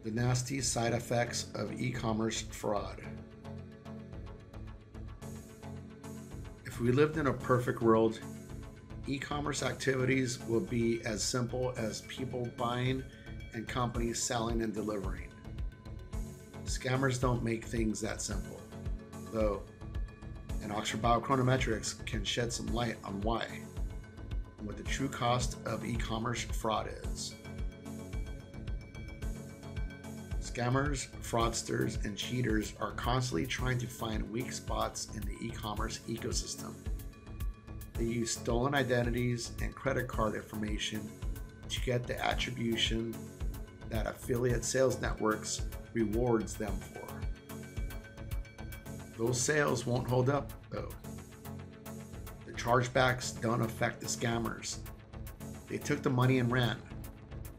The nasty side effects of e-commerce fraud. If we lived in a perfect world, e-commerce activities will be as simple as people buying and companies selling and delivering. Scammers don't make things that simple, though, and Oxford BioChronometrics can shed some light on why and what the true cost of e-commerce fraud is. Scammers, fraudsters, and cheaters are constantly trying to find weak spots in the e-commerce ecosystem. They use stolen identities and credit card information to get the attribution that affiliate sales networks rewards them for. Those sales won't hold up though. The chargebacks don't affect the scammers. They took the money and ran.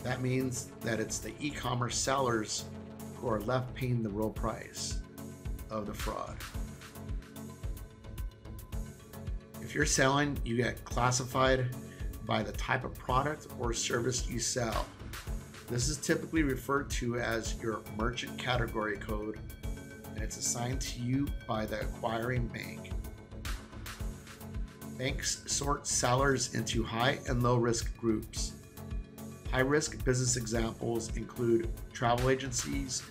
That means that it's the e-commerce sellers who are left paying the real price of the fraud. If you're selling, you get classified by the type of product or service you sell. This is typically referred to as your merchant category code, and it's assigned to you by the acquiring bank. Banks sort sellers into high and low risk groups. High-risk business examples include travel agencies,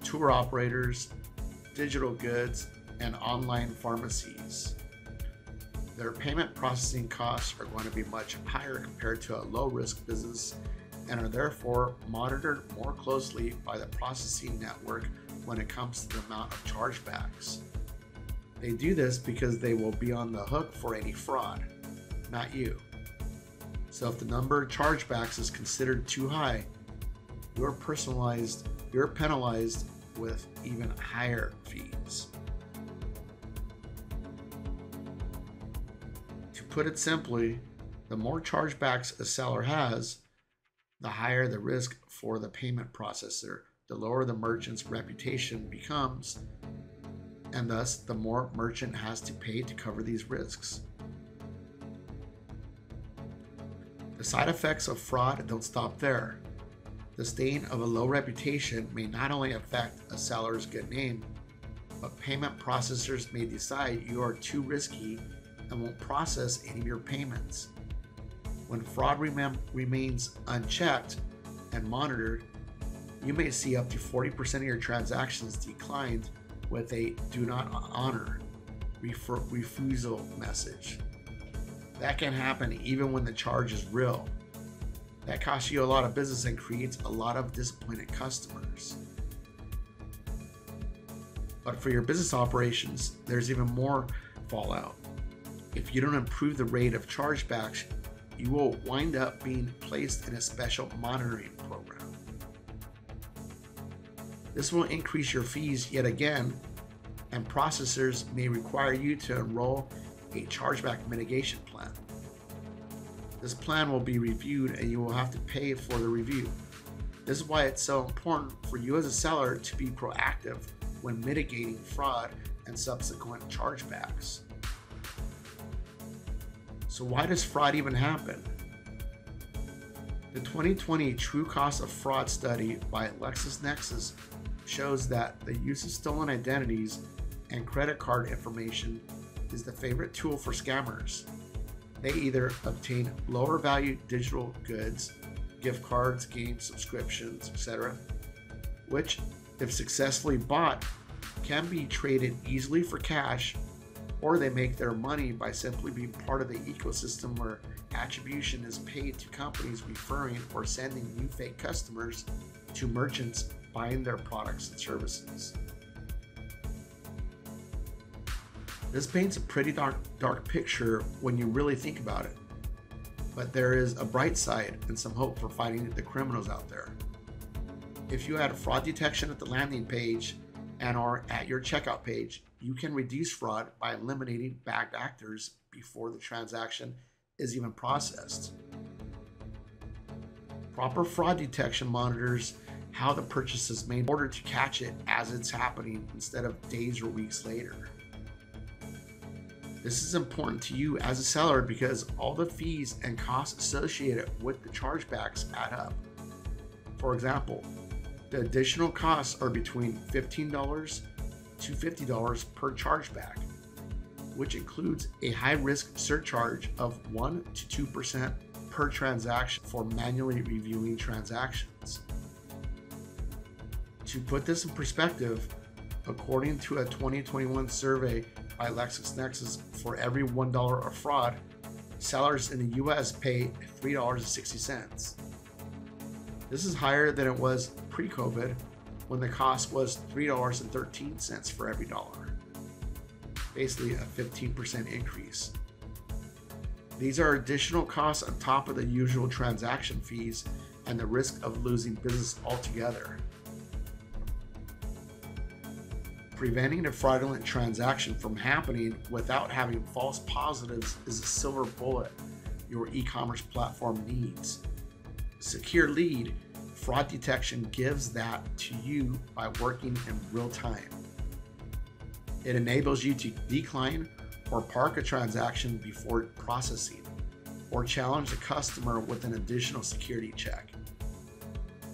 tour operators, digital goods, and online pharmacies. Their payment processing costs are going to be much higher compared to a low-risk business and are therefore monitored more closely by the processing network when it comes to the amount of chargebacks. They do this because they will be on the hook for any fraud, not you. So if the number of chargebacks is considered too high, you're penalized with even higher fees. To put it simply, the more chargebacks a seller has, the higher the risk for the payment processor, the lower the merchant's reputation becomes, and thus the more merchant has to pay to cover these risks. The side effects of fraud don't stop there. The stain of a low reputation may not only affect a seller's good name, but payment processors may decide you are too risky and won't process any of your payments. When fraud remains unchecked and monitored, you may see up to 40% of your transactions declined with a "do not honor" refusal message. That can happen even when the charge is real. That costs you a lot of business and creates a lot of disappointed customers. But for your business operations, there's even more fallout. If you don't improve the rate of chargebacks, you will wind up being placed in a special monitoring program. This will increase your fees yet again, and processors may require you to enroll a chargeback mitigation plan. This plan will be reviewed and you will have to pay for the review. This is why it's so important for you as a seller to be proactive when mitigating fraud and subsequent chargebacks. So why does fraud even happen? The 2020 True Cost of Fraud study by LexisNexis shows that the use of stolen identities and credit card information is the favorite tool for scammers. They either obtain lower value digital goods, gift cards, games, subscriptions, etc., which, if successfully bought, can be traded easily for cash, or they make their money by simply being part of the ecosystem where attribution is paid to companies referring or sending new fake customers to merchants buying their products and services. This paints a pretty dark picture when you really think about it, but there is a bright side and some hope for fighting the criminals out there. If you add fraud detection at the landing page and or at your checkout page, you can reduce fraud by eliminating bad actors before the transaction is even processed. Proper fraud detection monitors how the purchase is made in order to catch it as it's happening instead of days or weeks later. This is important to you as a seller because all the fees and costs associated with the chargebacks add up. For example, The additional costs are between $15 to $50 per chargeback, which includes a high-risk surcharge of 1 to 2% per transaction for manually reviewing transactions. To put this in perspective, according to a 2021 survey by LexisNexis, for every $1 of fraud, sellers in the US pay $3.60. This is higher than it was pre-COVID, when the cost was $3.13 for every dollar. Basically a 15% increase. These are additional costs on top of the usual transaction fees and the risk of losing business altogether. Preventing a fraudulent transaction from happening without having false positives is a silver bullet your e-commerce platform needs. Secure Lead fraud detection gives that to you by working in real time. It enables you to decline or park a transaction before processing, or challenge the customer with an additional security check.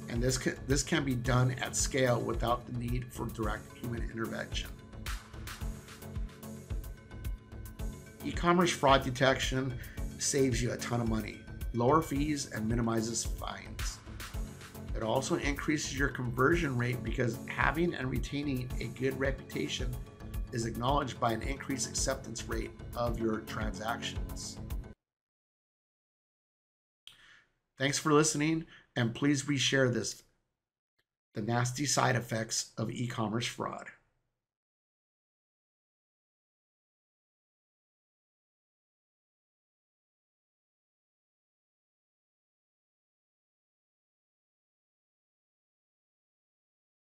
And this can be done at scale without the need for direct human intervention. E-commerce fraud detection saves you a ton of money, lower fees, and minimizes fines. It also increases your conversion rate because having and retaining a good reputation is acknowledged by an increased acceptance rate of your transactions. Thanks for listening, and please reshare this, the nasty side effects of e-commerce fraud.